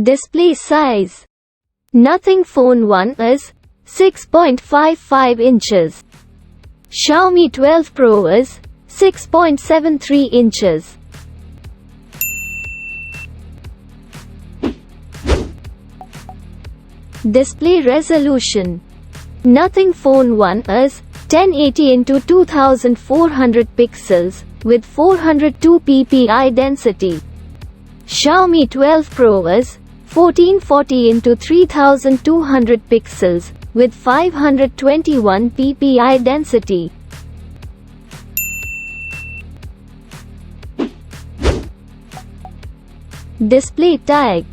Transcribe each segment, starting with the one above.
Display size. Nothing Phone 1 is 6.55 inches. Xiaomi 12 Pro is 6.73 inches. Display resolution. Nothing Phone 1 is 1080 x 2400 pixels with 402 ppi density. Xiaomi 12 Pro is 1440 x 3200 pixels with 521 ppi density. Display type.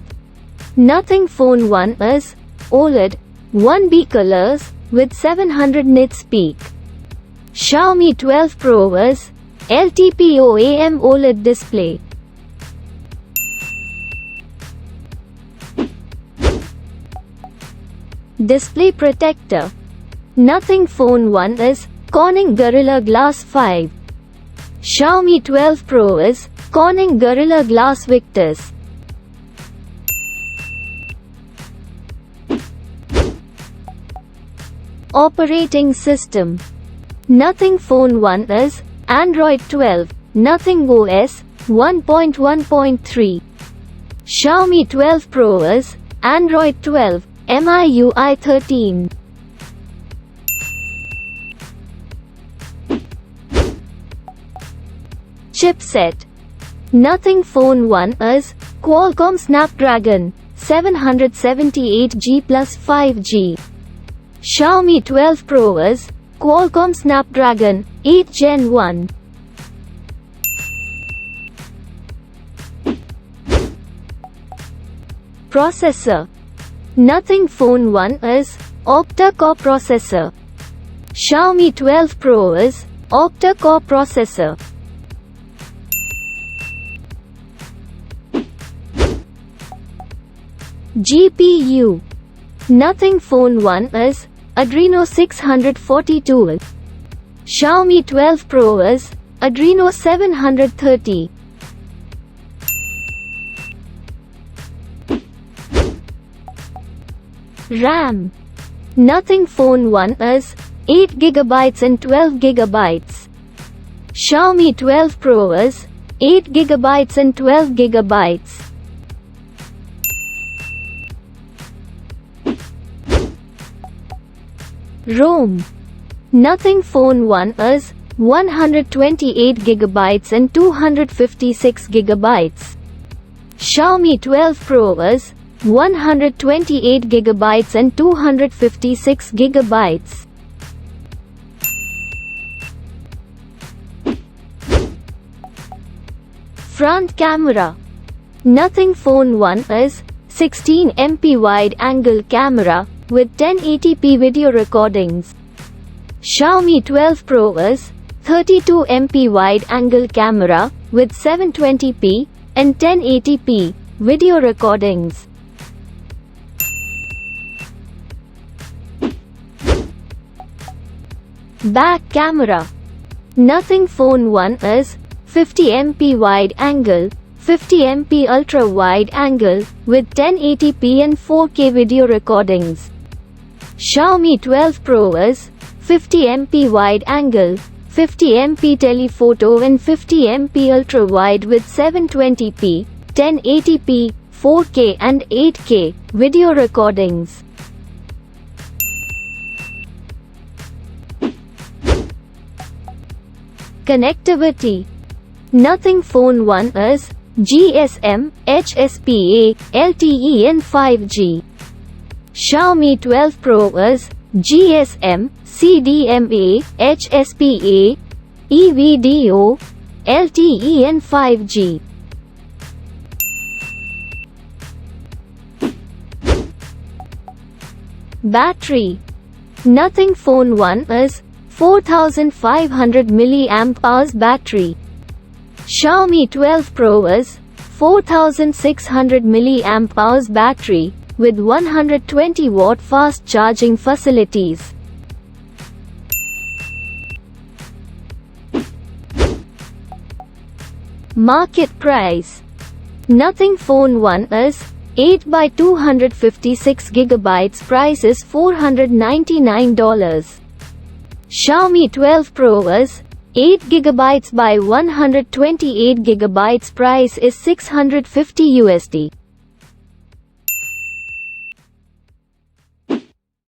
Nothing Phone 1 is OLED 1B colors with 700 nits peak. Xiaomi 12 Pro is LTPO-AM OLED display. Display protector. Nothing Phone 1 is Corning Gorilla Glass 5. Xiaomi 12 Pro is Corning Gorilla Glass Victus. Operating system. Nothing Phone 1 is Android 12, Nothing OS 1.1.3. Xiaomi 12 Pro is Android 12, MIUI 13. Chipset. Nothing Phone 1 is Qualcomm Snapdragon 778G plus 5G. Xiaomi 12 Pro is Qualcomm Snapdragon 8 Gen 1. Processor. Nothing Phone 1 is octa-core processor. Xiaomi 12 Pro is octa-core processor. GPU. Nothing Phone 1 is Adreno 642. Xiaomi 12 Pro is Adreno 730. RAM. Nothing Phone 1 is 8GB and 12GB. Xiaomi 12 Pro is 8GB and 12GB. ROM. Nothing Phone 1 is 128GB and 256GB. Xiaomi 12 Pro is 128GB and 256GB. Front camera. Nothing Phone 1 is 16MP wide angle camera with 1080p video recordings. Xiaomi 12 Pro is 32MP wide angle camera with 720p and 1080p video recordings. Back camera. Nothing Phone 1 is 50MP wide angle, 50MP ultra wide angle with 1080p and 4K video recordings. Xiaomi 12 Pro is 50MP wide angle, 50MP telephoto and 50MP ultra wide with 720p, 1080p, 4K and 8K video recordings. Connectivity. Nothing Phone 1 is GSM, HSPA, LTE and 5G. Xiaomi 12 Pro is GSM, CDMA, HSPA, EVDO, LTE and 5G. Battery. Nothing Phone 1 is 4500 mAh battery. Xiaomi 12 Pro is 4600 mAh battery with 120 watt fast charging facilities. Market price. Nothing Phone 1 is 8 by 256 GB price is $499. Xiaomi 12 Pro is 8 GB by 128 GB price is $650 USD.